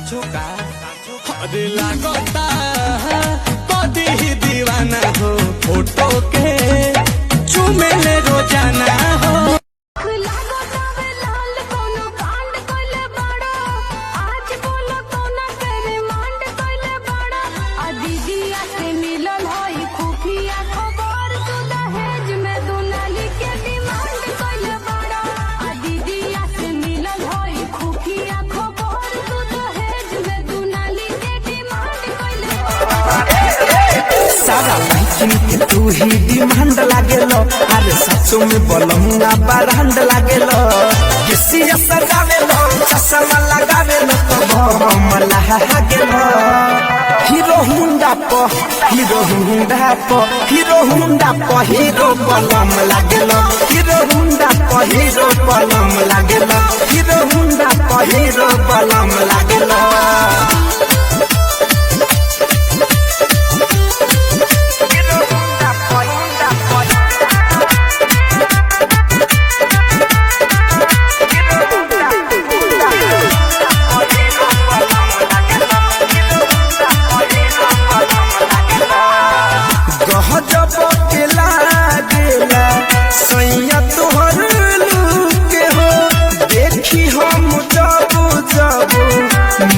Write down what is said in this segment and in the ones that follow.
साचो का अरे लागता कदी ही दीवाना हो फोटो के चूमे ले रोजाना हो। सारा लड़की के तू ही डिमांड लागेलो, अरे सचो में बलमुआ बरांड लागेलो। किसी सजावेलो चश्मा लगावेलो तो हम लागेलो। हीरो हुंडा पो हीरो हुंडा पो हीरो हुंडा पो हीरो बलम लागेलो। हीरो हुंडा पो हीरो बलम लागेलो। हीरो हुंडा पो हीरो बलम लागेलो।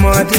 मर